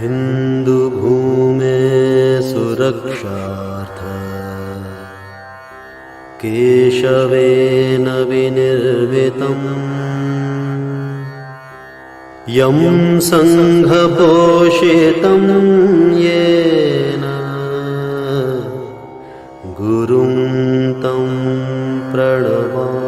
हिंदू भूमे सुरक्षार्थ केशवेन विनिर्मितम् यं संघपोषितं येन गुरुं तं प्रणमाम्यहम्।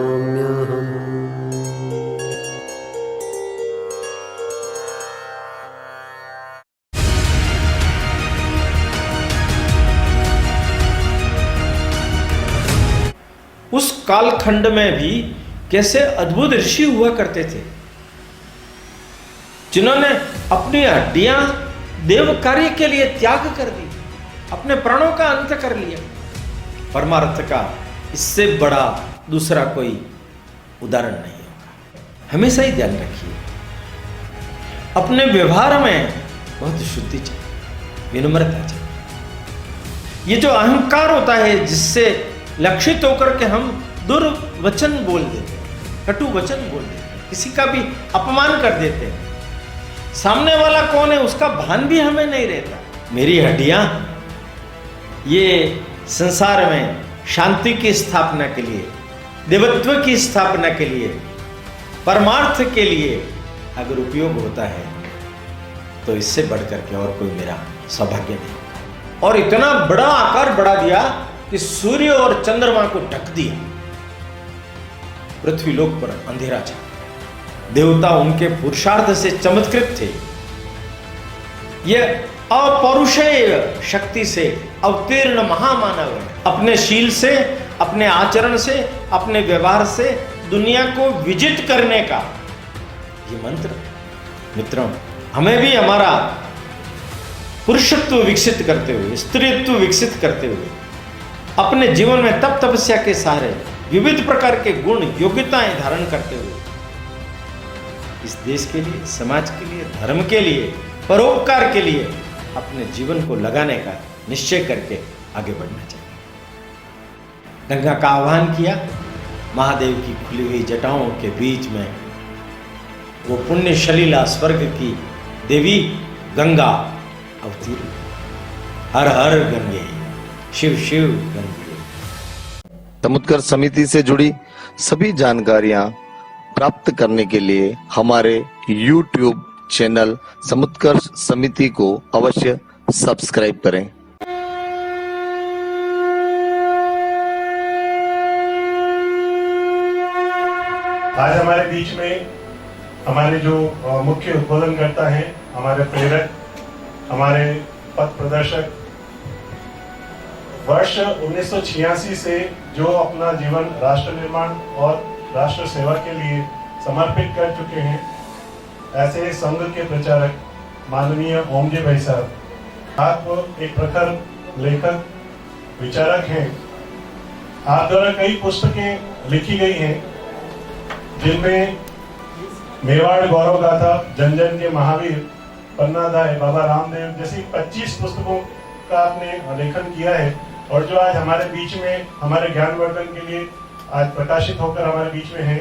उस कालखंड में भी कैसे अद्भुत ऋषि हुआ करते थे जिन्होंने अपनी हड्डियां देव कार्य के लिए त्याग कर दी, अपने प्राणों का अंत कर लिया। परमार्थ का इससे बड़ा दूसरा कोई उदाहरण नहीं होगा। हमेशा ही ध्यान रखिए, अपने व्यवहार में बहुत शुद्धि चाहिए, विनम्रता चाहिए। ये जो अहंकार होता है जिससे लक्षित होकर के हम दुर्वचन बोल देते हैं, कटु वचन बोल देते हैं, किसी का भी अपमान कर देते हैं, सामने वाला कौन है उसका भान भी हमें नहीं रहता। मेरी हड्डियां ये संसार में शांति की स्थापना के लिए, देवत्व की स्थापना के लिए, परमार्थ के लिए अगर उपयोग होता है तो इससे बढ़कर के और कोई मेरा सौभाग्य नहीं होगा। और इतना बड़ा आकार बढ़ा दिया कि सूर्य और चंद्रमा को ढक दिया, पृथ्वी लोक पर अंधेरा छा। देवता उनके पुरुषार्थ से चमत्कृत थे। यह अपौरुषेय शक्ति से अवतीर्ण महामानव है। अपने शील से, अपने आचरण से, अपने व्यवहार से दुनिया को विजित करने का ये मंत्र। मित्रों, हमें भी हमारा पुरुषत्व विकसित करते हुए, स्त्रीत्व विकसित करते हुए, अपने जीवन में तप तपस्या के सहारे विविध प्रकार के गुण योग्यताएं धारण करते हुए इस देश के लिए, समाज के लिए, धर्म के लिए, परोपकार के लिए अपने जीवन को लगाने का निश्चय करके आगे बढ़ना चाहिए। गंगा का आह्वान किया, महादेव की खुली हुई जटाओं के बीच में वो पुण्य शलीला स्वर्ग की देवी गंगा अवतीर्ण। हर हर गंगे, शिव शिव गंगे। समुत्कर्ष समिति से जुड़ी सभी जानकारियां प्राप्त करने के लिए हमारे YouTube चैनल समुत्कर्ष समिति को अवश्य सब्सक्राइब करें। आज हमारे बीच में हमारे जो मुख्य उद्बोधनकर्ता हैं, हमारे प्रेरक, हमारे पथ प्रदर्शक, वर्ष 1986 से जो अपना जीवन राष्ट्र निर्माण और राष्ट्र सेवा के लिए समर्पित कर चुके हैं, ऐसे संघ के प्रचारक माननीय ओमजी भाई साहब, आप एक प्रखर लेखक, विचारक हैं। आप द्वारा कई पुस्तकें लिखी गई हैं जिनमें मेवाड़ गौरव गाथा, जन जन के महावीर, पन्नादाय, बाबा रामदेव जैसी 25 पुस्तकों का आपने लेखन किया है। और जो आज हमारे बीच में हमारे ज्ञानवर्धन के लिए आज प्रकाशित होकर हमारे बीच में है।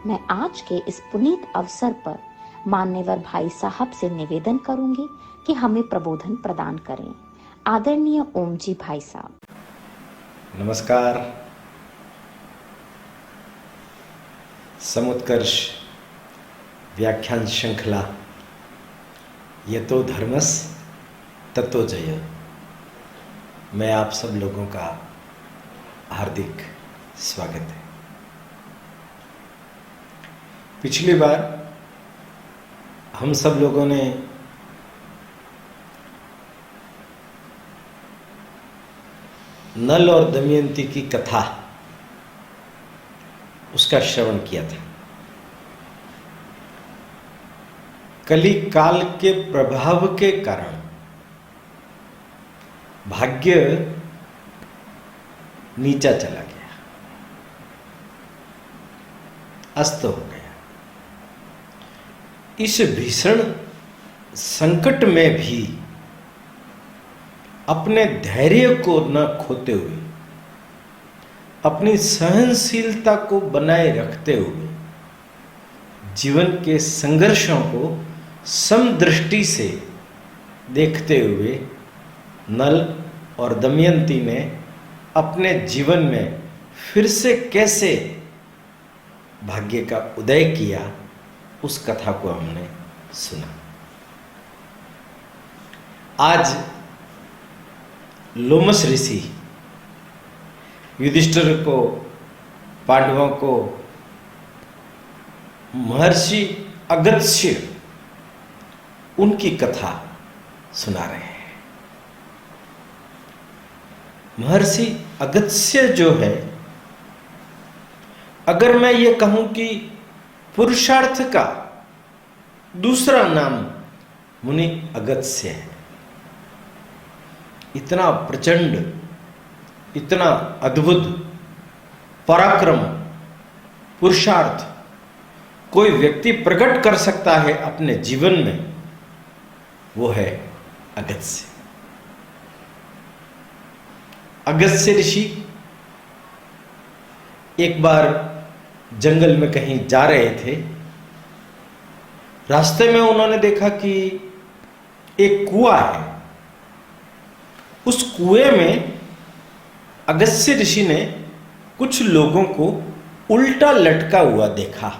मैं आज के इस पुनीत अवसर पर मान्यवर भाई साहब से निवेदन करूंगी कि हमें प्रबोधन प्रदान करें। आदरणीय ओमजी भाई साहब। नमस्कार। समुत्कर्ष व्याख्यान श्रृंखला यतो धर्मस् ततो जय में आप सब लोगों का हार्दिक स्वागत है। पिछली बार हम सब लोगों ने नल और दमयंती की कथा उसका श्रवण किया था। कली काल के प्रभाव के कारण भाग्य नीचा चला गया, अस्त हो गया। इस भीषण संकट में भी अपने धैर्य को न खोते हुए, अपनी सहनशीलता को बनाए रखते हुए जीवन के संघर्षों को समदृष्टि से देखते हुए नल और दमयंती ने अपने जीवन में फिर से कैसे भाग्य का उदय किया, उस कथा को हमने सुना। आज लोमश ऋषि युधिष्ठिर को, पांडवों को महर्षि अगस्त्य उनकी कथा सुना रहे हैं। महर्षि अगस्त्य जो है, अगर मैं ये कहूं कि पुरुषार्थ का दूसरा नाम मुनि अगस्त्य है। इतना प्रचंड, इतना अद्भुत पराक्रम, पुरुषार्थ कोई व्यक्ति प्रकट कर सकता है अपने जीवन में, वो है अगस्त्य। अगस्त्य ऋषि एक बार जंगल में कहीं जा रहे थे। रास्ते में उन्होंने देखा कि एक कुआं है। उस कुएं में अगस्त्य ऋषि ने कुछ लोगों को उल्टा लटका हुआ देखा।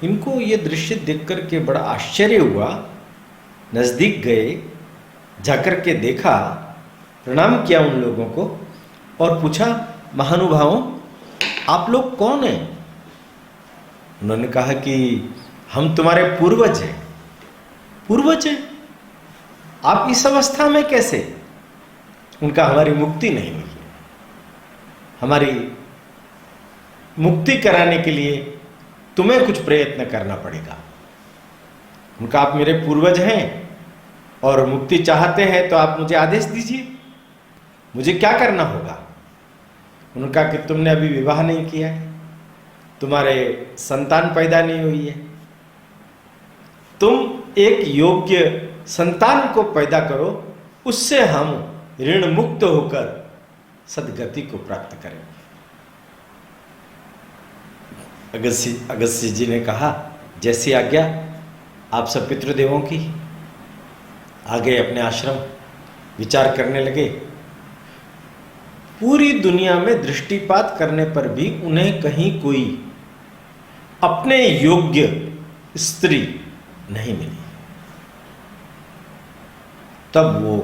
इनको ये दृश्य देखकर के बड़ा आश्चर्य हुआ। नजदीक गए, जाकर के देखा, प्रणाम किया उन लोगों को और पूछा, महानुभावों आप लोग कौन हैं? उन्होंने कहा कि हम तुम्हारे पूर्वज हैं। पूर्वज हैं? आप इस अवस्था में कैसे? उनका हमारी मुक्ति नहीं हुई है। हमारी मुक्ति कराने के लिए तुम्हें कुछ प्रयत्न करना पड़ेगा। उनका आप मेरे पूर्वज हैं और मुक्ति चाहते हैं तो आप मुझे आदेश दीजिए, मुझे क्या करना होगा? उन्होंने कहा कि तुमने अभी विवाह नहीं किया है, तुम्हारे संतान पैदा नहीं हुई है, तुम एक योग्य संतान को पैदा करो, उससे हम ऋण मुक्त होकर सदगति को प्राप्त करेंगे। अगस्त्य जी ने कहा, जैसी आज्ञा आप सब पितृदेवों की। आगे अपने आश्रम विचार करने लगे। पूरी दुनिया में दृष्टिपात करने पर भी उन्हें कहीं कोई अपने योग्य स्त्री नहीं मिली। तब वो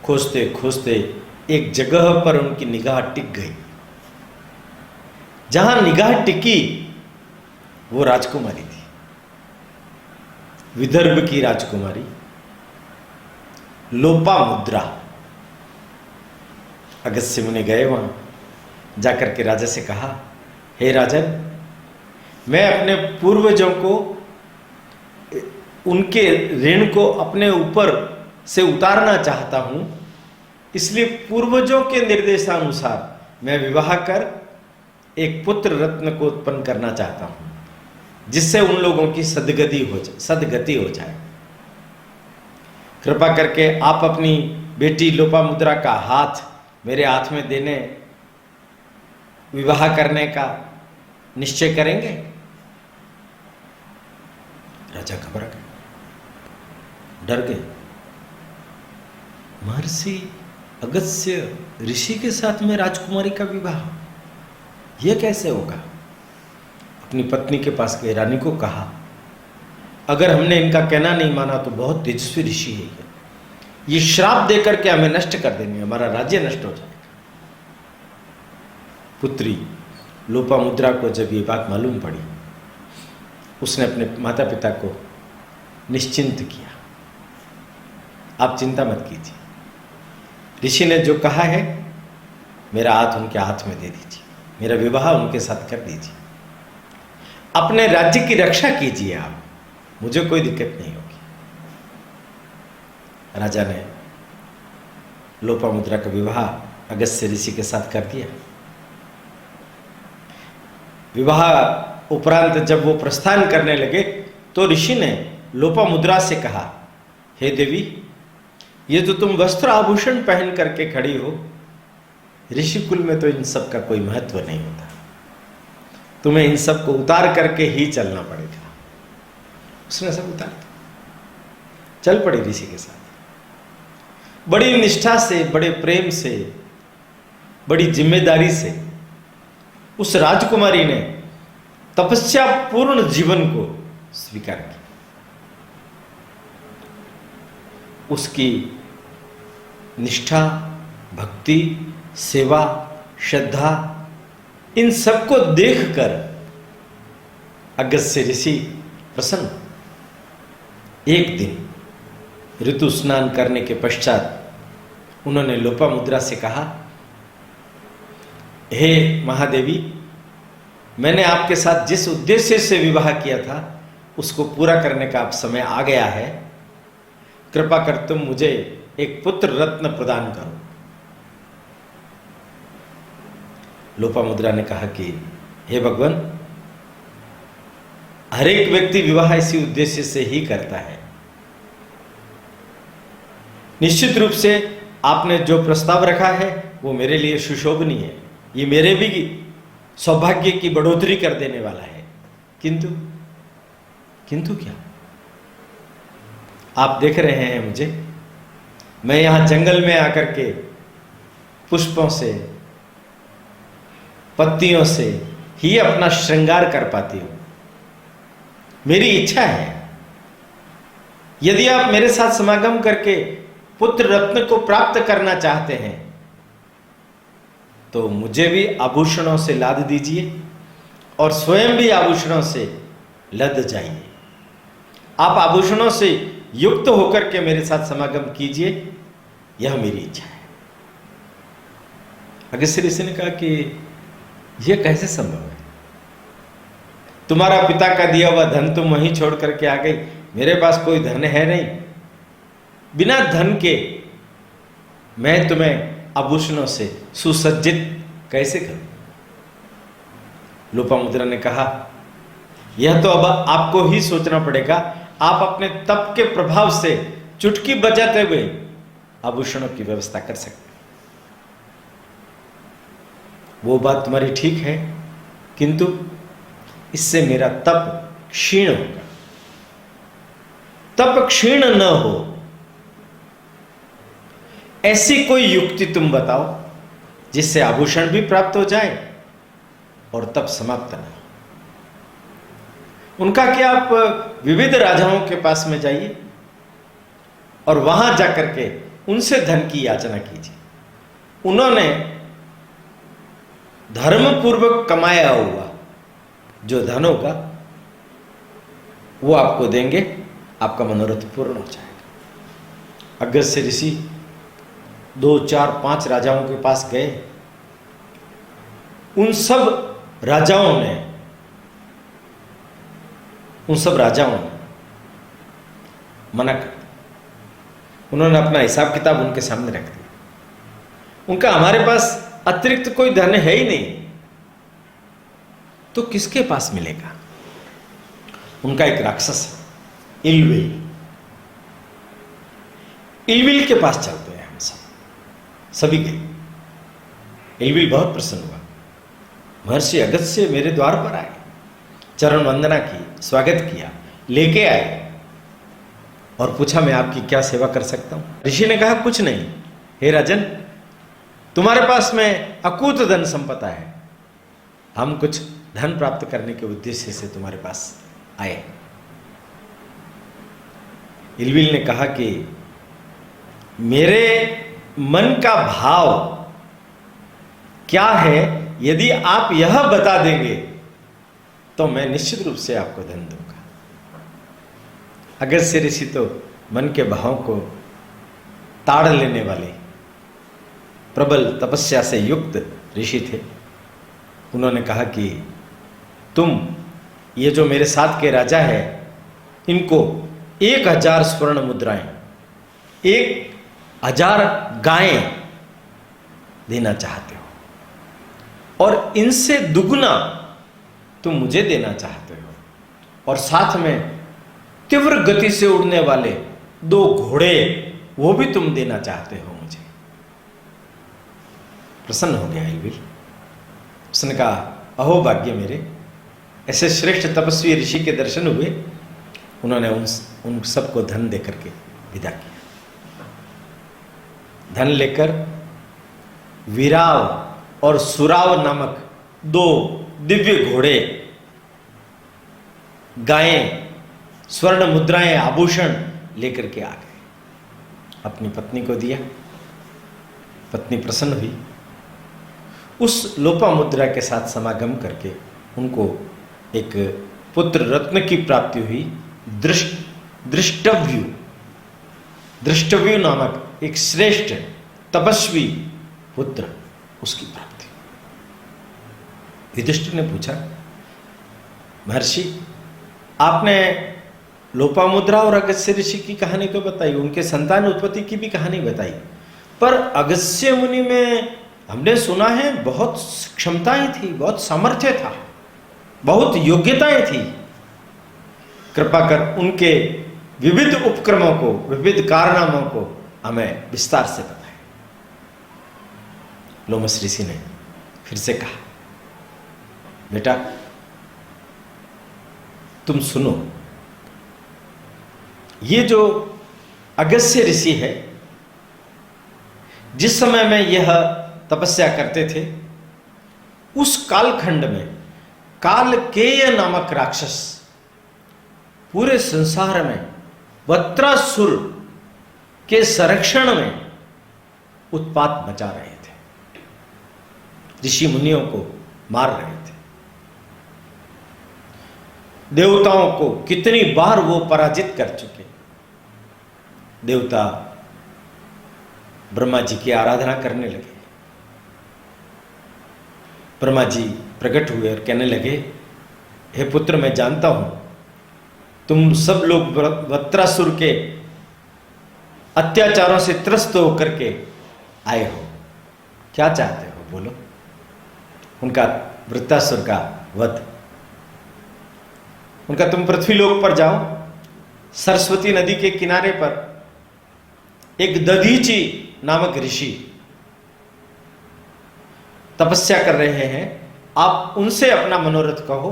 खोजते खोजते एक जगह पर उनकी निगाह टिक गई। जहां निगाह टिकी वो राजकुमारी थी, विदर्भ की राजकुमारी लोपामुद्रा। अगस्त्य मुनि गए, वहां जाकर के राजा से कहा, हे राजन, मैं अपने पूर्वजों को, उनके ऋण को अपने ऊपर से उतारना चाहता हूं, इसलिए पूर्वजों के निर्देशानुसार मैं विवाह कर एक पुत्र रत्न को उत्पन्न करना चाहता हूं, जिससे उन लोगों की सदगति हो जाए। कृपा करके आप अपनी बेटी लोपामुद्रा का हाथ मेरे हाथ में देने, विवाह करने का निश्चय करेंगे? राजा घबरा गए, डर गए। महर्षि अगस्त्य ऋषि के साथ में राजकुमारी का विवाह, यह कैसे होगा? अपनी पत्नी के पास गए, रानी को कहा, अगर हमने इनका कहना नहीं माना तो बहुत तेजस्वी ऋषि है ये श्राप देकर के हमें नष्ट कर देंगे, हमारा राज्य नष्ट हो जाएगा। पुत्री लोपामुद्रा को जब ये बात मालूम पड़ी, उसने अपने माता पिता को निश्चिंत किया, आप चिंता मत कीजिए, ऋषि ने जो कहा है मेरा हाथ उनके हाथ में दे दीजिए, मेरा विवाह उनके साथ कर दीजिए, अपने राज्य की रक्षा कीजिए आप, मुझे कोई दिक्कत नहीं होगी। राजा ने लोपामुद्रा का विवाह अगस्त्य ऋषि के साथ कर दिया। विवाह उपरांत जब वो प्रस्थान करने लगे तो ऋषि ने लोपामुद्रा से कहा, हे देवी, ये तो तुम वस्त्र आभूषण पहन करके खड़ी हो, ऋषि कुल में तो इन सब का कोई महत्व नहीं होता, तुम्हें इन सब को उतार करके ही चलना पड़ेगा। उसने सब उतार दिया, चल पड़ी ऋषि के साथ। बड़ी निष्ठा से, बड़े प्रेम से, बड़ी जिम्मेदारी से उस राजकुमारी ने तपस्या पूर्ण जीवन को स्वीकार किया। उसकी निष्ठा, भक्ति, सेवा, श्रद्धा, इन सबको देखकर अगस्त्य ऋषि प्रसन्न। एक दिन ऋतु स्नान करने के पश्चात उन्होंने लोपामुद्रा से कहा, हे महादेवी, मैंने आपके साथ जिस उद्देश्य से विवाह किया था उसको पूरा करने का अब समय आ गया है। कृपा कर तुम मुझे एक पुत्र रत्न प्रदान करो। लोपामुद्रा ने कहा कि हे भगवान, हर एक व्यक्ति विवाह इसी उद्देश्य से ही करता है। निश्चित रूप से आपने जो प्रस्ताव रखा है वो मेरे लिए सुशोभनीय है, ये मेरे भी सौभाग्य की बढ़ोतरी कर देने वाला है। किंतु क्या? आप देख रहे हैं मुझे, मैं यहां जंगल में आकर के पुष्पों से, पत्तियों से ही अपना श्रृंगार कर पाती हूं। मेरी इच्छा है, यदि आप मेरे साथ समागम करके पुत्र रत्न को प्राप्त करना चाहते हैं तो मुझे भी आभूषणों से लाद दीजिए और स्वयं भी आभूषणों से लद जाइए। आप आभूषणों से युक्त होकर के मेरे साथ समागम कीजिए, यह मेरी इच्छा है। अगस्त्य ऋषि ने कहा कि यह कैसे संभव है? तुम्हारा पिता का दिया हुआ धन तुम वहीं छोड़ करके आ गई, मेरे पास कोई धन है नहीं, बिना धन के मैं तुम्हें आभूषणों से सुसज्जित कैसे करूं? लोपामुद्रा ने कहा, यह तो अब आपको ही सोचना पड़ेगा। आप अपने तप के प्रभाव से चुटकी बजाते हुए आभूषणों की व्यवस्था कर सकते हैं। वो बात तुम्हारी ठीक है, किंतु इससे मेरा तप क्षीण होगा। तप क्षीण न हो ऐसी कोई युक्ति तुम बताओ जिससे आभूषण भी प्राप्त हो जाए और तप समाप्त न हो। उनका क्या, आप विविध राजाओं के पास में जाइए और वहां जाकर के उनसे धन की याचना कीजिए। उन्होंने धर्मपूर्वक कमाया हुआ जो धन होगा वो आपको देंगे, आपका मनोरथ पूर्ण हो जाएगा। अगस्त्य ऋषि 2, 4, 5 राजाओं के पास गए। उन सब राजाओं ने मना कर दिया। उन्होंने अपना हिसाब किताब उनके सामने रख दिया। उनका हमारे पास अतिरिक्त कोई धन है ही नहीं, तो किसके पास मिलेगा? उनका एक राक्षस है, इलविल के पास चलते हैं हम सभी गए। इलविल बहुत प्रसन्न हुआ। महर्षि अगस्त्य मेरे द्वार पर आए, चरण वंदना की, स्वागत किया, लेके आए और पूछा मैं आपकी क्या सेवा कर सकता हूं? ऋषि ने कहा कुछ नहीं, हे राजन, तुम्हारे पास में अकूत धन संपदा है, हम कुछ धन प्राप्त करने के उद्देश्य से तुम्हारे पास आए। इलविल ने कहा कि मेरे मन का भाव क्या है, यदि आप यह बता देंगे तो मैं निश्चित रूप से आपको धन दूंगा। अगस्त्य ऋषि तो मन के भाव को ताड़ लेने वाले प्रबल तपस्या से युक्त ऋषि थे। उन्होंने कहा कि तुम ये जो मेरे साथ के राजा है, इनको 1000 स्वर्ण मुद्राएं, 1000 गायें देना चाहते हो और इनसे दुगना तुम मुझे देना चाहते हो, और साथ में तीव्र गति से उड़ने वाले 2 घोड़े वो भी तुम देना चाहते हो मुझे। प्रसन्न हो गया इलविल। उसने कहा, अहो भाग्य मेरे, ऐसे श्रेष्ठ तपस्वी ऋषि के दर्शन हुए उन्होंने उन सबको धन देकर के विदा किया। धन लेकर वीराव और सुराव नामक 2 दिव्य घोड़े, गायें, स्वर्ण मुद्राएं, आभूषण लेकर के आ गए। अपनी पत्नी को दिया, पत्नी प्रसन्न हुई। उस लोपामुद्रा के साथ समागम करके उनको एक पुत्र रत्न की प्राप्ति हुई। दृष्टव्यु नामक एक श्रेष्ठ तपस्वी पुत्र, उसकी प्राप्ति। युधिष्ठिर ने पूछा, महर्षि आपने लोपामुद्रा और अगस्त्य ऋषि की कहानी तो बताई, उनके संतान उत्पत्ति की भी कहानी बताई, पर अगस्त्य मुनि में हमने सुना है बहुत क्षमताएं थी, बहुत सामर्थ्य था, बहुत योग्यताएं थी। कृपा कर उनके विविध उपक्रमों को, विविध कारनामों को हमें विस्तार से बताएं। लोमस ऋषि ने फिर से कहा, बेटा तुम सुनो, ये जो अगस्त्य ऋषि है, जिस समय में यह तपस्या करते थे, उस कालखंड में कालकेय नामक राक्षस पूरे संसार में वत्रासुर के संरक्षण में उत्पात मचा रहे थे, ऋषि मुनियों को मार रहे थे। देवताओं को कितनी बार वो पराजित कर चुके। देवता ब्रह्मा जी की आराधना करने लगे। ब्रह्मा जी प्रकट हुए और कहने लगे, हे पुत्र, मैं जानता हूं तुम सब लोग वत्रासुर के अत्याचारों से त्रस्त होकर के आए हो, क्या चाहते हो बोलो। उनका वृत्तासुर का वध, उनका तुम पृथ्वीलोक पर जाओ, सरस्वती नदी के किनारे पर एक दधीची नामक ऋषि तपस्या कर रहे हैं, आप उनसे अपना मनोरथ कहो,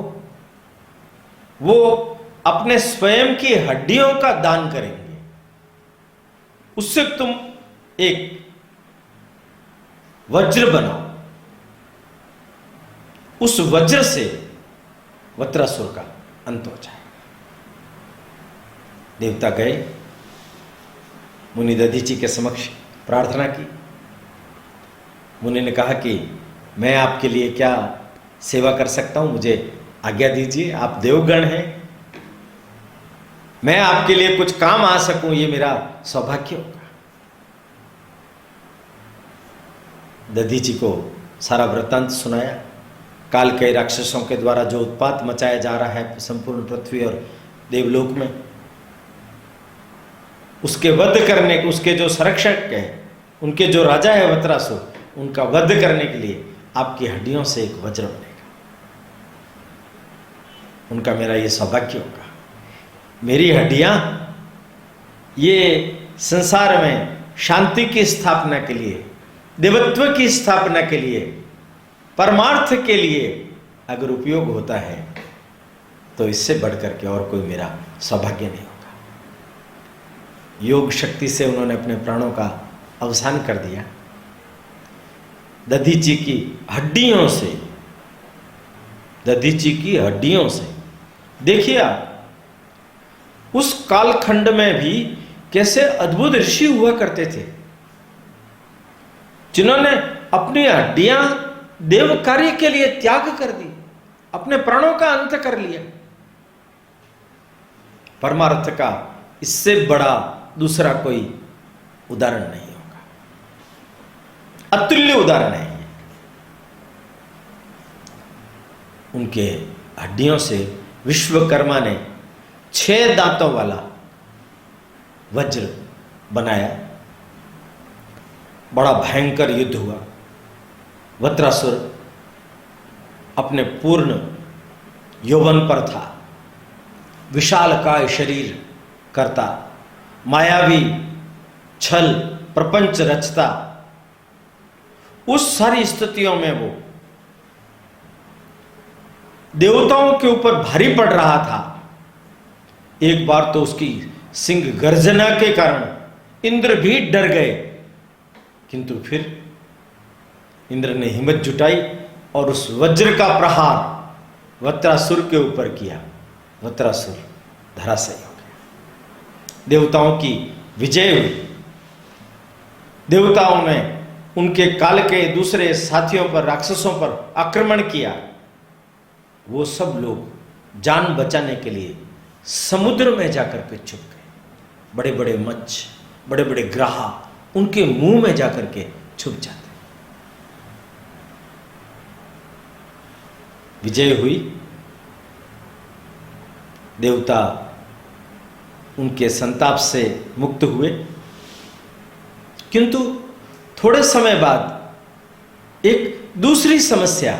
वो अपने स्वयं की हड्डियों का दान करेंगे, उससे तुम एक वज्र बनाओ, उस वज्र से वत्रासुर का अंत हो जाए। देवता गए, मुनि दधीची के समक्ष प्रार्थना की। मुनि ने कहा कि मैं आपके लिए क्या सेवा कर सकता हूं, मुझे आज्ञा दीजिए, आप देवगण हैं, मैं आपके लिए कुछ काम आ सकूं, ये मेरा सौभाग्य होगा। दधीची को सारा वृत्तांत सुनाया। काल के राक्षसों के द्वारा जो उत्पात मचाया जा रहा है संपूर्ण पृथ्वी और देवलोक में, उसके वध करने, उसके जो संरक्षक हैं, उनके जो राजा है वत्रासुर, उनका वध करने के लिए आपकी हड्डियों से एक वज्र बनेगा। उनका मेरा ये सौभाग्य होगा। मेरी हड्डियां ये संसार में शांति की स्थापना के लिए, देवत्व की स्थापना के लिए, परमार्थ के लिए अगर उपयोग होता है तो इससे बढ़कर के और कोई मेरा सौभाग्य नहीं होगा। योग शक्ति से उन्होंने अपने प्राणों का अवसान कर दिया। दधीची की हड्डियों से, दधीची की हड्डियों से देखिए आप, उस कालखंड में भी कैसे अद्भुत ऋषि हुआ करते थे, जिन्होंने अपनी हड्डियां देव कार्य के लिए त्याग कर दी, अपने प्राणों का अंत कर लिया। परमार्थ का इससे बड़ा दूसरा कोई उदाहरण नहीं होगा, अतुल्य उदाहरण है। उनके हड्डियों से विश्वकर्मा ने 6 दांतों वाला वज्र बनाया। बड़ा भयंकर युद्ध हुआ। वत्रासुर अपने पूर्ण यौवन पर था, विशालकाय शरीर करता, मायावी छल प्रपंच रचता। उस सारी स्थितियों में वो देवताओं के ऊपर भारी पड़ रहा था। एक बार तो उसकी सिंह गर्जना के कारण इंद्र भी डर गए, किंतु फिर इंद्र ने हिम्मत जुटाई और उस वज्र का प्रहार वत्रासुर के ऊपर किया। वत्रासुर धराशायी हो गया। देवताओं की विजय हुई। देवताओं ने उनके काल के दूसरे साथियों पर, राक्षसों पर आक्रमण किया। वो सब लोग जान बचाने के लिए समुद्र में जाकर के छुप गए। बड़े बड़े मच्छ, बड़े बड़े ग्राह उनके मुंह में जाकर के छुप जाते। विजय हुई। देवता उनके संताप से मुक्त हुए, किंतु थोड़े समय बाद एक दूसरी समस्या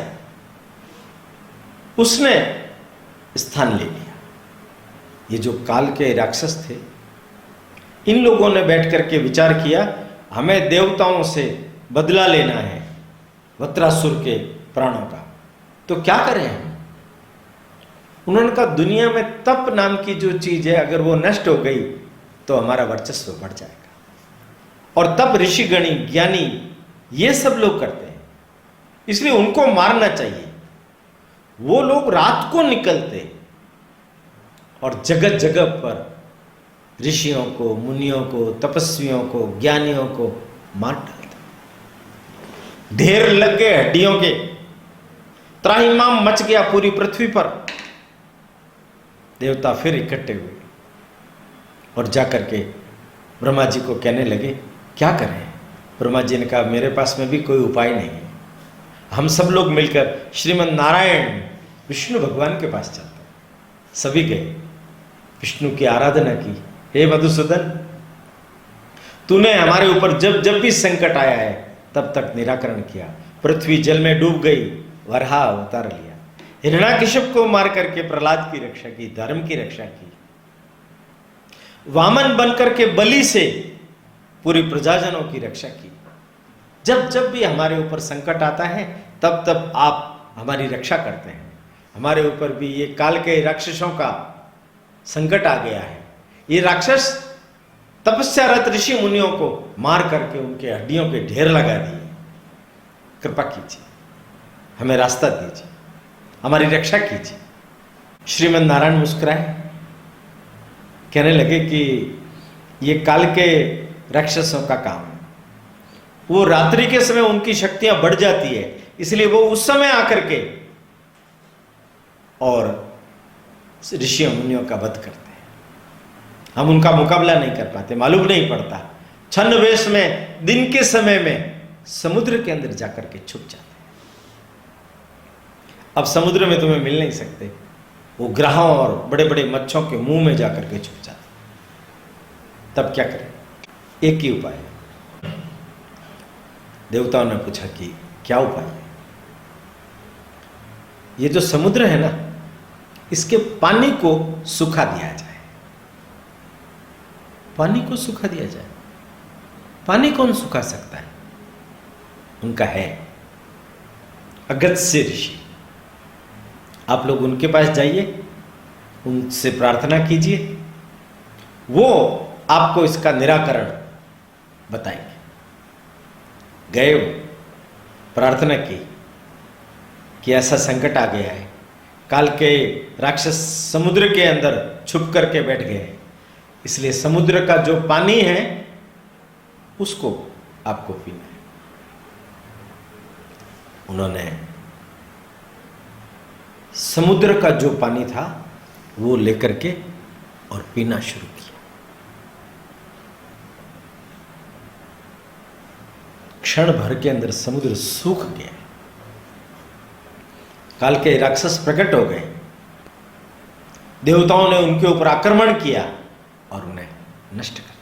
उसने स्थान ले लिया। ये जो काल के राक्षस थे, इन लोगों ने बैठ करके विचार किया, हमें देवताओं से बदला लेना है वत्रासुर के प्राणों का, तो क्या करें हम? उन्होंने कहा, दुनिया में तप नाम की जो चीज है, अगर वो नष्ट हो गई तो हमारा वर्चस्व बढ़ जाएगा। और तप ऋषिगणी, ज्ञानी, ये सब लोग करते हैं, इसलिए उनको मारना चाहिए। वो लोग रात को निकलते और जगह जगह पर ऋषियों को, मुनियों को, तपस्वियों को, ज्ञानियों को मार डालते। ढेर लग गए हड्डियों के, त्राहिमाम मच गया पूरी पृथ्वी पर। देवता फिर इकट्ठे हुए और जाकर के ब्रह्मा जी को कहने लगे, क्या करें? ब्रह्मा जी ने कहा, मेरे पास में भी कोई उपाय नहीं है। हम सब लोग मिलकर श्रीमन नारायण विष्णु भगवान के पास चलते हैं। सभी गए, विष्णु की आराधना की। हे मधुसूदन, तूने हमारे ऊपर जब जब भी संकट आया है तब तक निराकरण किया। पृथ्वी जल में डूब गई, वराह अवतार लिया, हिरण्याकश्यप को मार करके प्रहलाद की रक्षा की, धर्म की रक्षा की, वामन बनकर के बलि से पूरी प्रजाजनों की रक्षा की। जब जब भी हमारे ऊपर संकट आता है तब तब आप हमारी रक्षा करते हैं। हमारे ऊपर भी ये काल के राक्षसों का संकट आ गया है। ये राक्षस तपस्यारत ऋषि मुनियों को मार करके उनके हड्डियों के ढेर लगा दिए। कृपा कीजिए, हमें रास्ता दीजिए, हमारी रक्षा कीजिए। श्रीमन नारायण मुस्कुराए, कहने लगे कि ये काल के राक्षसों का काम है। वो रात्रि के समय उनकी शक्तियां बढ़ जाती है, इसलिए वो उस समय आकर के और ऋषियों मुनियों का वध करते हैं। हम उनका मुकाबला नहीं कर पाते, मालूम नहीं पड़ता। छन्न वेश में दिन के समय में समुद्र के अंदर जाकर के छुप जाते हैं। अब समुद्र में तुम्हें मिल नहीं सकते, वो ग्रहों और बड़े बड़े मच्छों के मुंह में जाकर के छुप जाते। तब क्या करें? एक ही उपाय है। देवताओं ने पूछा कि क्या उपाय है? ये जो समुद्र है ना, इसके पानी को सुखा दिया जाए। पानी को सुखा दिया जाए। पानी कौन सुखा सकता है? उनका है अगस्त्य ऋषि। आप लोग उनके पास जाइए, उनसे प्रार्थना कीजिए, वो आपको इसका निराकरण बताएंगे। गए, प्रार्थना की कि ऐसा संकट आ गया है, काल के राक्षस समुद्र के अंदर छुप करके बैठ गए हैं, इसलिए समुद्र का जो पानी है उसको आपको पीना है। उन्होंने समुद्र का जो पानी था वो लेकर के और पीना शुरू किया। क्षण भर के अंदर समुद्र सूख गया। काल के राक्षस प्रकट हो गए। देवताओं ने उनके ऊपर आक्रमण किया और उन्हें नष्ट कर दिया।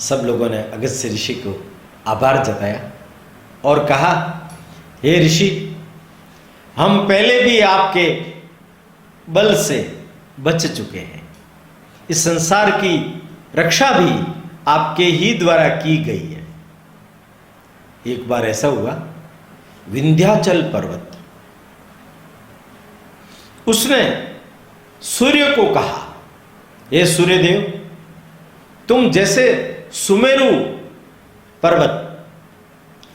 सब लोगों ने अगस्त्य ऋषि को आभार जताया और कहा, हे ऋषि, हम पहले भी आपके बल से बच चुके हैं। इस संसार की रक्षा भी आपके ही द्वारा की गई है। एक बार ऐसा हुआ, विंध्याचल पर्वत उसने सूर्य को कहा, हे सूर्यदेव, तुम जैसे सुमेरु पर्वत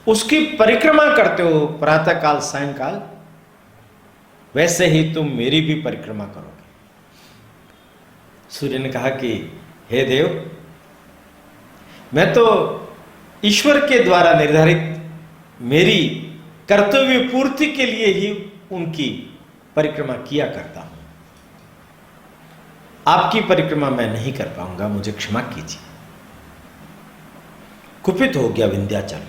उसकी परिक्रमा करते हो प्रातःकाल सायंकाल, वैसे ही तुम मेरी भी परिक्रमा करोगे। सूर्य ने कहा कि हे देव, मैं तो ईश्वर के द्वारा निर्धारित मेरी कर्तव्य पूर्ति के लिए ही उनकी परिक्रमा किया करता हूं। आपकी परिक्रमा मैं नहीं कर पाऊंगा, मुझे क्षमा कीजिए। कुपित हो गया विंध्याचल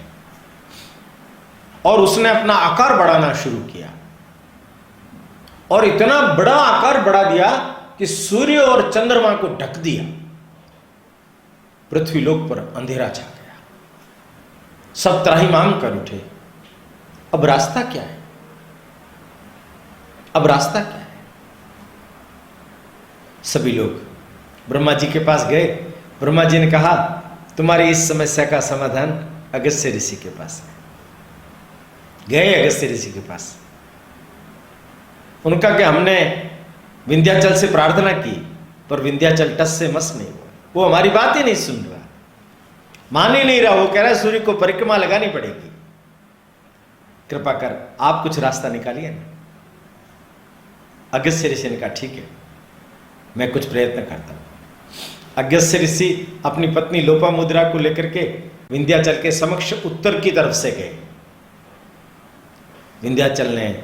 और उसने अपना आकार बढ़ाना शुरू किया और इतना बड़ा आकार बढ़ा दिया कि सूर्य और चंद्रमा को ढक दिया। पृथ्वीलोक पर अंधेरा छा गया, सब त्राहिमाम कर उठे। अब रास्ता क्या है? अब रास्ता क्या है? सभी लोग ब्रह्मा जी के पास गए। ब्रह्मा जी ने कहा, तुम्हारी इस समस्या का समाधान अगस्त्य ऋषि के पास है। गए अगस्त्य ऋषि के पास। उनका कि हमने विंध्याचल से प्रार्थना की पर विंध्याचल टस से मस नहीं हुआ, वो हमारी बात ही नहीं सुन रहा, मान ही नहीं रहा। वो कह रहा है सूर्य को परिक्रमा लगानी पड़ेगी, कृपा कर आप कुछ रास्ता निकालिए ना। अगस्त्य ऋषि ने कहा ठीक है, मैं कुछ प्रयत्न करता हूं। अगस्त्य ऋषि अपनी पत्नी लोपामुद्रा को लेकर के विंध्याचल के समक्ष उत्तर की तरफ से गए। विंध्याचल ने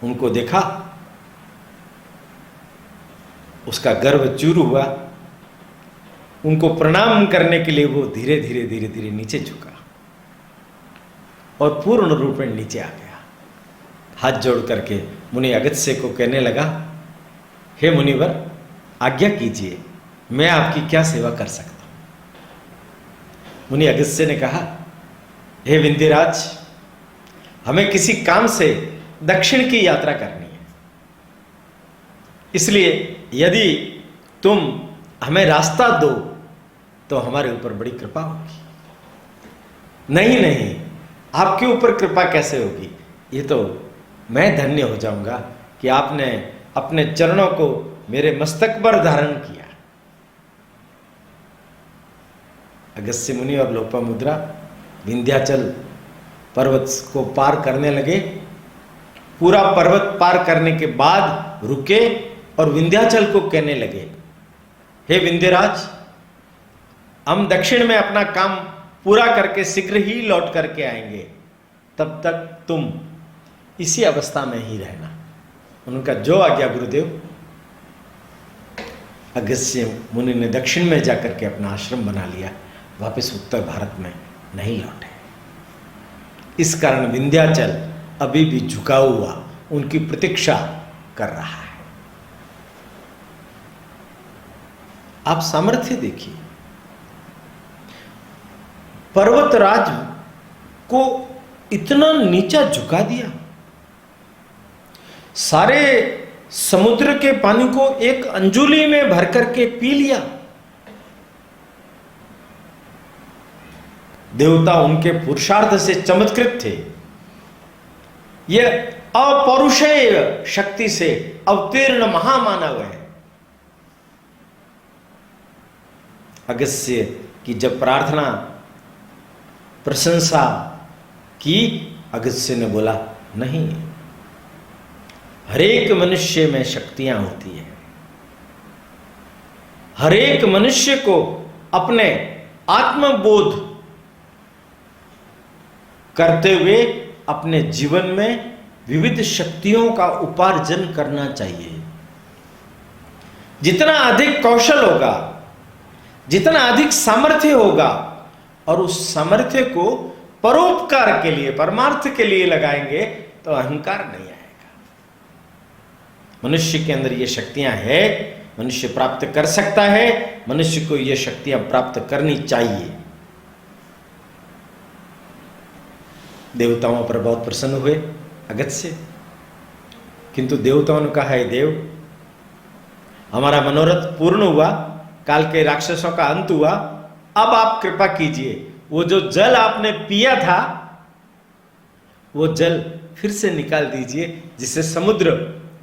उनको देखा, उसका गर्व चूर हुआ। उनको प्रणाम करने के लिए वो धीरे धीरे धीरे धीरे नीचे झुका और पूर्ण रूप में नीचे आ गया। हाथ जोड़ करके मुनि अगस्त्य को कहने लगा, हे मुनिवर, आज्ञा कीजिए, मैं आपकी क्या सेवा कर सकता हूं। मुनि अगस्त्य ने कहा, हे विंध्यराज, हमें किसी काम से दक्षिण की यात्रा करनी है, इसलिए यदि तुम हमें रास्ता दो तो हमारे ऊपर बड़ी कृपा होगी। नहीं नहीं, आपके ऊपर कृपा कैसे होगी? ये तो मैं धन्य हो जाऊंगा कि आपने अपने चरणों को मेरे मस्तक पर धारण किया। अगस्त्य मुनि और लोपामुद्रा विंध्याचल पर्वत को पार करने लगे। पूरा पर्वत पार करने के बाद रुके और विंध्याचल को कहने लगे, हे विंध्यराज, हम दक्षिण में अपना काम पूरा करके शीघ्र ही लौट करके आएंगे, तब तक तुम इसी अवस्था में ही रहना। उनका जो आज्ञा गुरुदेव। अगस्त्य मुनि ने दक्षिण में जाकर के अपना आश्रम बना लिया, वापस उत्तर भारत में नहीं लौटे। इस कारण विंध्याचल अभी भी झुका हुआ उनकी प्रतीक्षा कर रहा है। आप सामर्थ्य देखिए, पर्वतराज को इतना नीचा झुका दिया, सारे समुद्र के पानी को एक अंजुली में भर करके पी लिया। देवता उनके पुरुषार्थ से चमत्कृत थे। यह अपौरुषेय शक्ति से अवतीर्ण महामानव है। अगस्त्य की जब प्रार्थना प्रशंसा की, अगस्त्य ने बोला, नहीं, हरेक मनुष्य में शक्तियां होती है। हरेक मनुष्य को अपने आत्मबोध करते हुए अपने जीवन में विविध शक्तियों का उपार्जन करना चाहिए। जितना अधिक कौशल होगा, जितना अधिक सामर्थ्य होगा और उस सामर्थ्य को परोपकार के लिए, परमार्थ के लिए लगाएंगे तो अहंकार नहीं आएगा। मनुष्य के अंदर ये शक्तियां हैं, मनुष्य प्राप्त कर सकता है, मनुष्य को ये शक्तियां प्राप्त करनी चाहिए। देवताओं पर बहुत प्रसन्न हुए अगस्त्य, किंतु देवताओं ने कहा, हे देव, हमारा मनोरथ पूर्ण हुआ, काल के राक्षसों का अंत हुआ, अब आप कृपा कीजिए, वो जो जल आपने पिया था वो जल फिर से निकाल दीजिए, जिससे समुद्र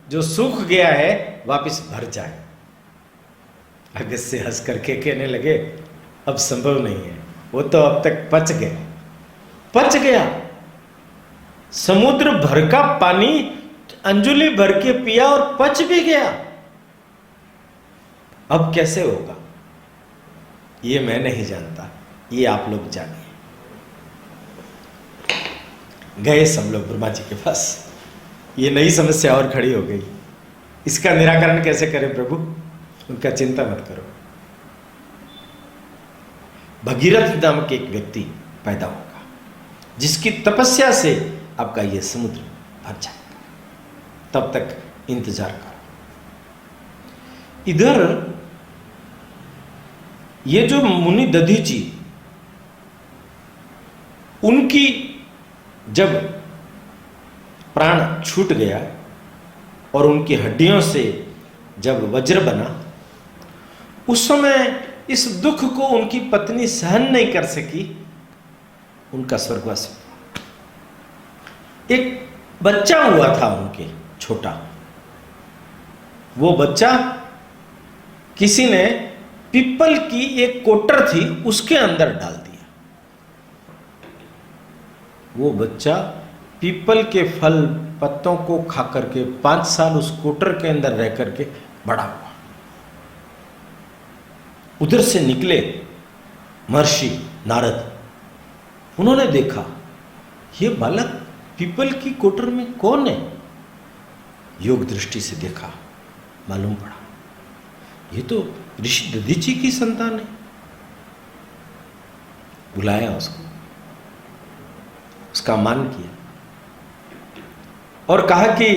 जो सूख गया है वापस भर जाए। अगस्त से हंस करके कहने लगे अब संभव नहीं है, वो तो अब तक पच गया। समुद्र भर का पानी अंजुली भर के पिया और पच भी गया। अब कैसे होगा ये मैं नहीं जानता, ये आप लोग जानिए। गए सब लोग ब्रह्मा जी के पास। ये नई समस्या और खड़ी हो गई, इसका निराकरण कैसे करें प्रभु? उनका चिंता मत करो। भगीरथ नामक एक व्यक्ति पैदा होगा जिसकी तपस्या से आपका यह समुद्र भर जाएगा, तब तक इंतजार करो। इधर ये जो मुनि दधीची, उनकी जब प्राण छूट गया और उनकी हड्डियों से जब वज्र बना, उस समय इस दुख को उनकी पत्नी सहन नहीं कर सकी, उनका स्वर्गवास हुआ। एक बच्चा हुआ था उनके छोटा, वो बच्चा किसी ने पीपल की एक कोटर थी उसके अंदर डाल दिया। वो बच्चा पीपल के फल पत्तों को खा करके 5 साल उस कोटर के अंदर रह करके बड़ा हुआ। उधर से निकले महर्षि नारद, उन्होंने देखा ये बालक पीपल की कोटर में कौन है। योग दृष्टि से देखा, मालूम पड़ा ये तो ऋषि दधीची की संतान है। बुलाया उसको, उसका मान किया और कहा कि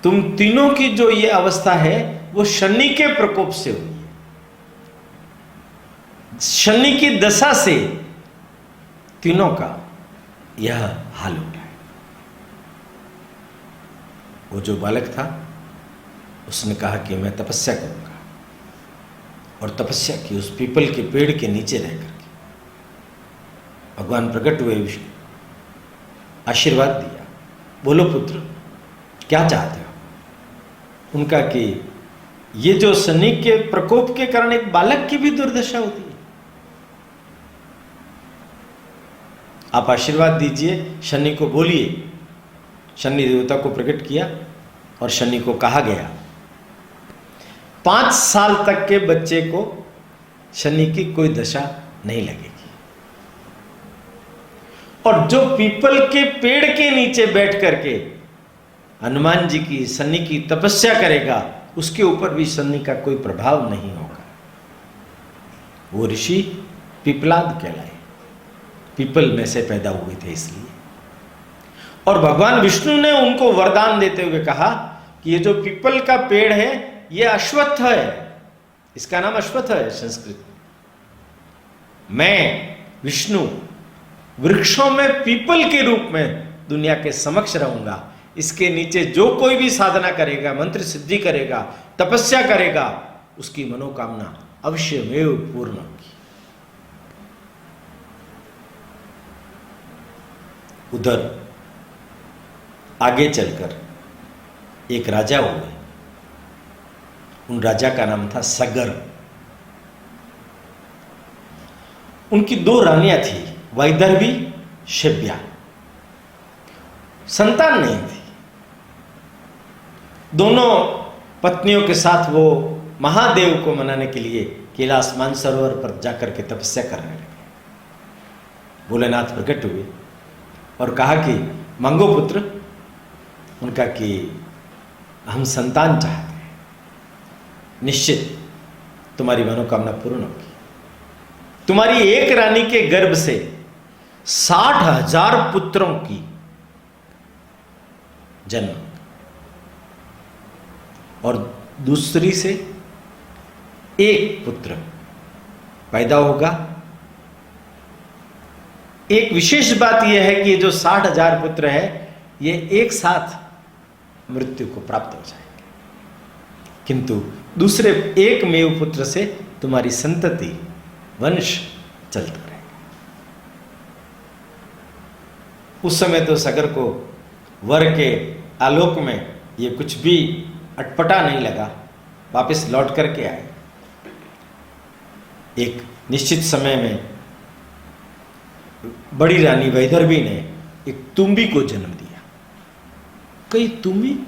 तुम तीनों की जो ये अवस्था है वो शनि के प्रकोप से हुई है। शनि की दशा से तीनों का यह हाल हो रहा है। वो जो बालक था उसने कहा कि मैं तपस्या करूंगा, और तपस्या की उस पीपल के पेड़ के नीचे रह करके। भगवान प्रकट हुए, विष्णु आशीर्वाद दिया, बोलो पुत्र क्या चाहते हो? उनका कि ये जो शनि के प्रकोप के कारण एक बालक की भी दुर्दशा होती है, आप आशीर्वाद दीजिए, शनि को बोलिए। शनि देवता को प्रकट किया और शनि को कहा गया 5 साल तक के बच्चे को शनि की कोई दशा नहीं लगेगी, और जो पीपल के पेड़ के नीचे बैठ करके हनुमान जी की शनि की तपस्या करेगा उसके ऊपर भी शनि का कोई प्रभाव नहीं होगा। वो ऋषि पिपलाद कहलाए, पीपल में से पैदा हुए थे इसलिए। और भगवान विष्णु ने उनको वरदान देते हुए कहा कि ये जो पीपल का पेड़ है ये अश्वत्थ है, इसका नाम अश्वत्थ है संस्कृत। मैं विष्णु वृक्षों में पीपल के रूप में दुनिया के समक्ष रहूंगा। इसके नीचे जो कोई भी साधना करेगा, मंत्र सिद्धि करेगा, तपस्या करेगा, उसकी मनोकामना अवश्यमेव पूर्ण होगी। उधर आगे चलकर एक राजा हुए, उन राजा का नाम था सगर। उनकी 2 रानियां थी, वैदर्भी, शिव्या। संतान नहीं थी। दोनों पत्नियों के साथ वो महादेव को मनाने के लिए कैलाश मानसरोवर पर जाकर के तपस्या करने लगे। भोलेनाथ प्रकट हुए और कहा कि मांगो पुत्र। उनका कि हम संतान चाहते हैं, निश्चित तुम्हारी मनोकामना पूर्ण होगी। तुम्हारी एक रानी के गर्भ से 60,000 पुत्रों की जन्म, और दूसरी से एक पुत्र पैदा होगा। एक विशेष बात यह है कि ये जो 60,000 पुत्र है ये एक साथ मृत्यु को प्राप्त हो जाएंगे, किंतु दूसरे एक मेव पुत्र से तुम्हारी संतति वंश चलता रहेगा। उस समय तो सगर को वर के आलोक में ये कुछ भी अटपटा नहीं लगा, वापस लौट करके आए। एक निश्चित समय में बड़ी रानी वैदर्भी ने एक तुम्बी को जन्म दिया। कई तुम्बी,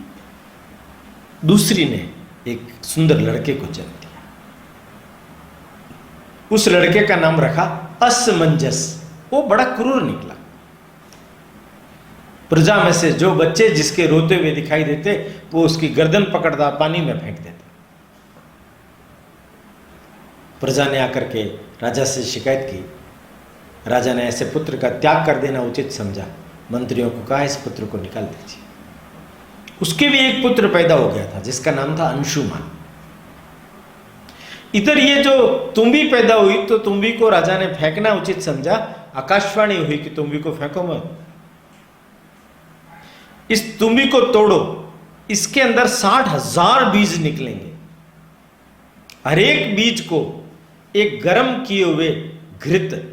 दूसरी ने एक सुंदर लड़के को जन्म दिया। उस लड़के का नाम रखा असमंजस। वो बड़ा क्रूर निकला। प्रजा में से जो बच्चे जिसके रोते हुए दिखाई देते, वो उसकी गर्दन पकड़ता पानी में फेंक देते। प्रजा ने आकर के राजा से शिकायत की। राजा ने ऐसे पुत्र का त्याग कर देना उचित समझा। मंत्रियों को कहा, इस पुत्र को निकाल दीजिए। उसके भी एक पुत्र पैदा हो गया था जिसका नाम था अंशुमान। इधर ये जो तुम्बी पैदा हुई, तो तुम्बी को राजा ने फेंकना उचित समझा। आकाशवाणी हुई कि तुम्बी को फेंको मत, इस तुम्बी को तोड़ो, इसके अंदर 60,000 बीज निकलेंगे। हर एक बीज को एक गर्म किए हुए घृत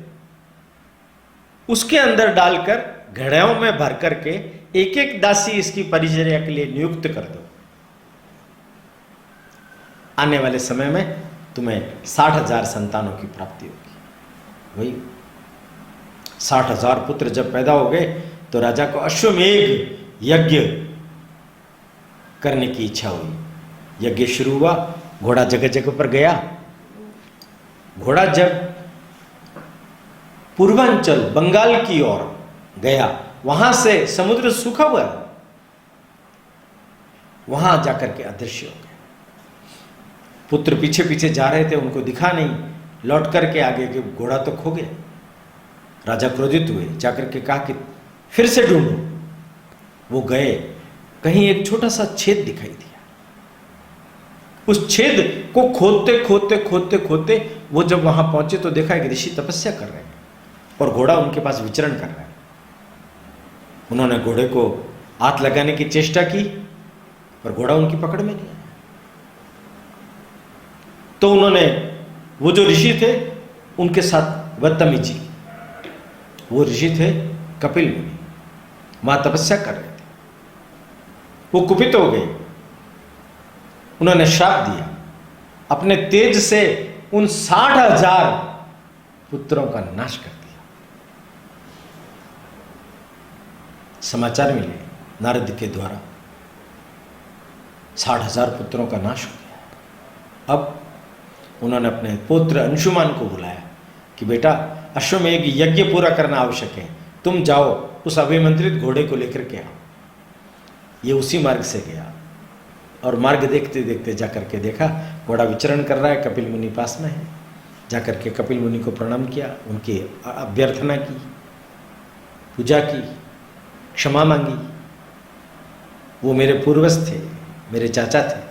उसके अंदर डालकर घड़ों में भर करके एक एक दासी इसकी परिचर्या के लिए नियुक्त कर दो। आने वाले समय में तुम्हें 60,000 संतानों की प्राप्ति होगी। वही 60,000 पुत्र जब पैदा हो गए तो राजा को अश्वमेध यज्ञ करने की इच्छा हुई। यज्ञ शुरू हुआ, घोड़ा जगह जगह पर गया। घोड़ा जब पूर्वांचल बंगाल की ओर गया, वहां से समुद्र सूखा हुआ, वहां जाकर के अदृश्य हो गया। पुत्र पीछे पीछे जा रहे थे, उनको दिखा नहीं, लौट करके आगे कि घोड़ा तो खो गया। राजा क्रोधित हुए, जाकर के कहा कि फिर से ढूंढो। वो गए, कहीं एक छोटा सा छेद दिखाई दिया। उस छेद को खोदते खोदते खोदते खोदते वो जब वहां पहुंचे तो देखा एक ऋषि तपस्या कर रहे हैं और घोड़ा उनके पास विचरण कर रहा है। उन्होंने घोड़े को हाथ लगाने की चेष्टा की पर घोड़ा उनकी पकड़ में नहीं आया। तो उन्होंने, वो जो ऋषि थे उनके साथ बदतमीजी। वो ऋषि थे कपिल मुनि, वहां तपस्या कर रहे थे। वो कुपित हो गए, उन्होंने श्राप दिया, अपने तेज से उन 60,000 पुत्रों का नाश कर दिया। समाचार मिले नारद के द्वारा, 60,000 पुत्रों का नाश हो गया। अब उन्होंने अपने पुत्र अंशुमान को बुलाया कि बेटा, अश्वमेध यज्ञ पूरा करना आवश्यक है, तुम जाओ उस अभिमंत्रित घोड़े को लेकर के आओ। ये उसी मार्ग से गया और मार्ग देखते देखते जाकर के देखा घोड़ा विचरण कर रहा है, कपिल मुनि पास में है। जाकर के कपिल मुनि को प्रणाम किया, उनकी अभ्यर्थना की, पूजा की, क्षमा मांगी। वो मेरे पूर्वज थे, मेरे चाचा थे।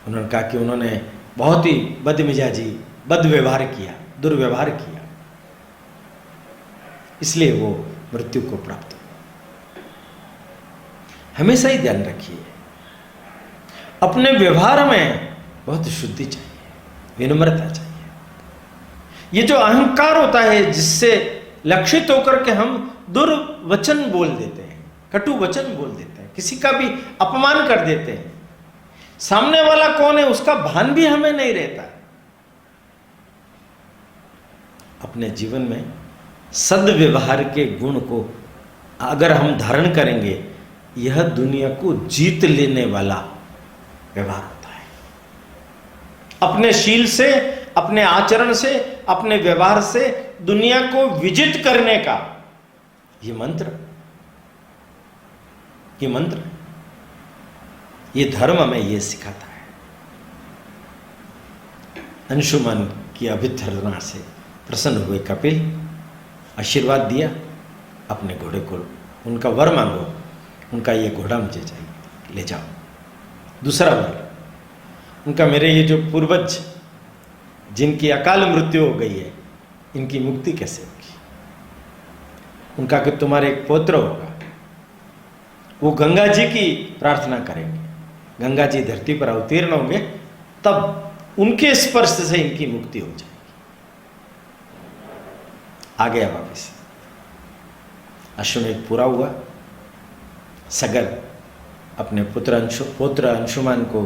उन्होंने कहा कि उन्होंने बहुत ही बदमिजाजी, बदव्यवहार किया, दुर्व्यवहार किया, इसलिए वो मृत्यु को प्राप्त हुआ। हमेशा ही ध्यान रखिए, अपने व्यवहार में बहुत शुद्धि चाहिए, विनम्रता चाहिए। ये जो अहंकार होता है जिससे लक्षित होकर के हम दुर्वचन बोल देते हैं, कटु वचन बोल देते हैं, किसी का भी अपमान कर देते हैं, सामने वाला कौन है उसका भान भी हमें नहीं रहता। अपने जीवन में सद्व्यवहार के गुण को अगर हम धारण करेंगे, यह दुनिया को जीत लेने वाला व्यवहार होता है। अपने शील से, अपने आचरण से, अपने व्यवहार से दुनिया को विजित करने का ये मंत्र, ये धर्म हमें ये सिखाता है। अंशुमान की अभ्यर्थना से प्रसन्न हुए कपिल, आशीर्वाद दिया अपने घोड़े को, उनका वर मांगो, उनका ये घोड़ा मुझे चाहिए, ले जाओ। दूसरा वर उनका, मेरे ये जो पूर्वज जिनकी अकाल मृत्यु हो गई है, इनकी मुक्ति कैसे होगी? उनका कि तुम्हारे एक पौत्र होगा, वो गंगा जी की प्रार्थना करेंगे, गंगा जी धरती पर अवतीर्ण होंगे, तब उनके स्पर्श से इनकी मुक्ति हो जाएगी। आ गया वापस, अश्वमेध पूरा हुआ, सगर अपने पुत्र अंशुमान को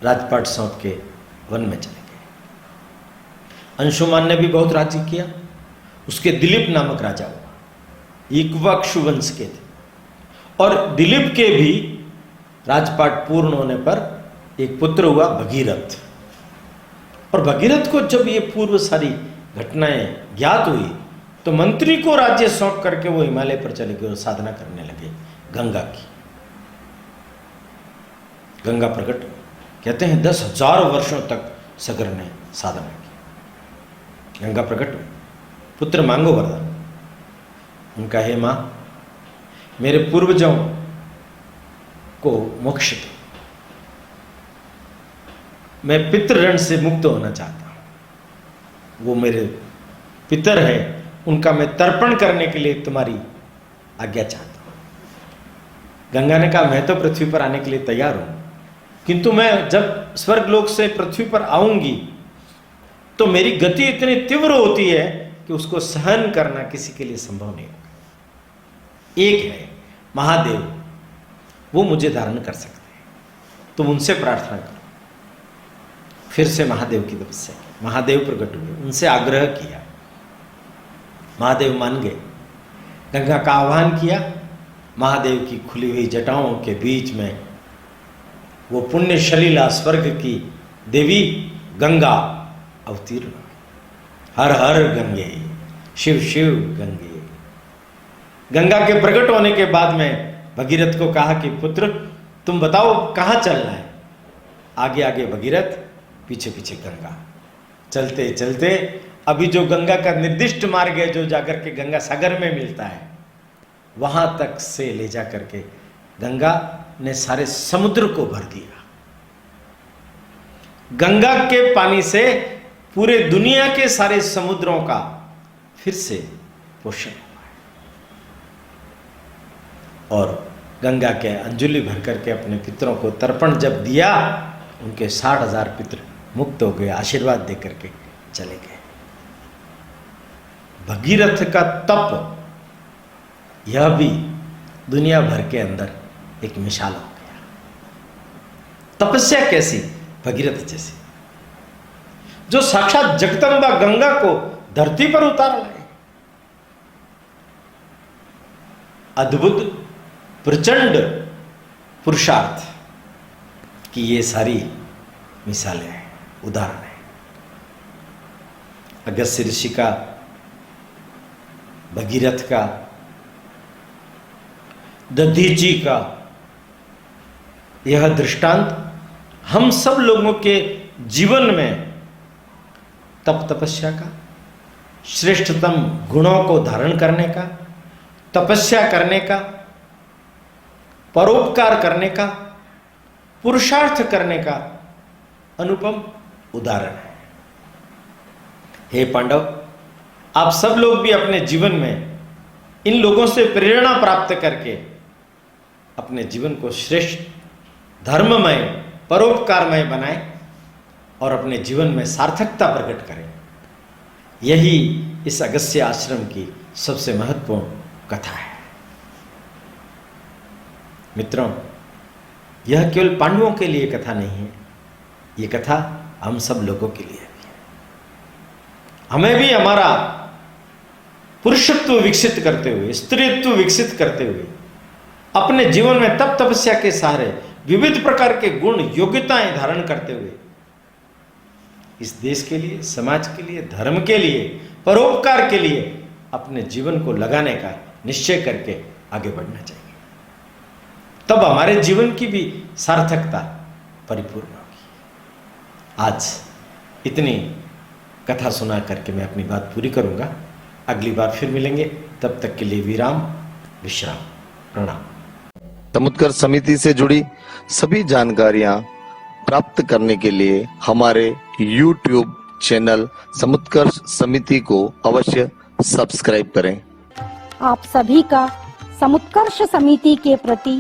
राजपाट सौंप के वन में चले गए। अंशुमान ने भी बहुत राज्य किया। उसके दिलीप नामक राजा हुआ, इक्ष्वाकु वंश के थे। और दिलीप के भी राजपाट पूर्ण होने पर एक पुत्र हुआ भगीरथ। और भगीरथ को जब ये पूर्व सारी घटनाएं ज्ञात हुई तो मंत्री को राज्य सौंप करके वो हिमालय पर चले गए और साधना करने लगे गंगा की। गंगा प्रकट हुई। कहते हैं 10,000 वर्षों तक सगर ने साधना की। गंगा प्रकट हुई। पुत्र मांगो वरदान। उनका, हे मां, मेरे पूर्वजों को मोक्ष दो, मैं पितृ ऋण से मुक्त होना चाहता हूं। वो मेरे पितर है, उनका मैं तर्पण करने के लिए तुम्हारी आज्ञा चाहता हूं। गंगा ने कहा, मैं तो पृथ्वी पर आने के लिए तैयार हूं, किंतु मैं जब स्वर्गलोक से पृथ्वी पर आऊंगी तो मेरी गति इतनी तीव्र होती है कि उसको सहन करना किसी के लिए संभव नहीं होगा। एक है महादेव, वो मुझे धारण कर सकते हैं, तुम उनसे प्रार्थना करो। फिर से महादेव की तपस्या की। महादेव प्रकट हुए, उनसे आग्रह किया। महादेव मान गए। गंगा का आह्वान किया। महादेव की खुली हुई जटाओं के बीच में वो पुण्य शलीला स्वर्ग की देवी गंगा अवतीर्ण हुई। हर हर गंगे, शिव शिव गंगे। गंगा के प्रकट होने के बाद में भगीरथ को कहा कि पुत्र, तुम बताओ कहां चलना है। आगे आगे भगीरथ, पीछे पीछे गंगा। चलते चलते अभी जो गंगा का निर्दिष्ट मार्ग है, जो जाकर के गंगा सागर में मिलता है, वहां तक से ले जाकर के गंगा ने सारे समुद्र को भर दिया। गंगा के पानी से पूरे दुनिया के सारे समुद्रों का फिर से पोषण हुआ है। और गंगा के अंजलि भर करके अपने पितरों को तर्पण जब दिया, उनके 60,000 पितर मुक्त हो गए, आशीर्वाद देकर के चले गए। भगीरथ का तप, यह भी दुनिया भर के अंदर एक मिसाल हो गया। तपस्या कैसी? भगीरथ जैसी, जो साक्षात जगदम्बा गंगा को धरती पर उतार लाए। अद्भुत प्रचंड पुरुषार्थ की ये सारी मिसालें हैं, उदाहरण है। अगस्त्य ऋषि का, भगीरथ का, दधीची का यह दृष्टांत हम सब लोगों के जीवन में तप तपस्या का, श्रेष्ठतम गुणों को धारण करने का, तपस्या करने का, परोपकार करने का, पुरुषार्थ करने का अनुपम उदाहरण है। हे पांडव, आप सब लोग भी अपने जीवन में इन लोगों से प्रेरणा प्राप्त करके अपने जीवन को श्रेष्ठ, धर्ममय, परोपकारमय बनाएं और अपने जीवन में सार्थकता प्रकट करें। यही इस अगस्त्य आश्रम की सबसे महत्वपूर्ण कथा है। मित्रों, यह केवल पांडवों के लिए कथा नहीं है, ये कथा हम सब लोगों के लिए भी है। हमें भी हमारा पुरुषत्व विकसित करते हुए, स्त्रीत्व विकसित करते हुए, अपने जीवन में तप तपस्या के सहारे विविध प्रकार के गुण, योग्यताएं धारण करते हुए इस देश के लिए, समाज के लिए, धर्म के लिए, परोपकार के लिए अपने जीवन को लगाने का निश्चय करके आगे बढ़ना चाहिए। तब हमारे जीवन की भी सार्थकता परिपूर्ण होगी। आज इतनी कथा सुना करके मैं अपनी बात पूरी करूंगा। अगली बार फिर मिलेंगे, तब तक के लिए विराम, विश्राम, प्रणाम। समुत्कर्ष समिति से जुड़ी सभी जानकारियां प्राप्त करने के लिए हमारे YouTube चैनल समुत्कर्ष समिति को अवश्य सब्सक्राइब करें। आप सभी का समुत्कर्ष समिति के प्रति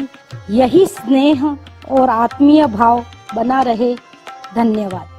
यही स्नेह और आत्मीय भाव बना रहे। धन्यवाद।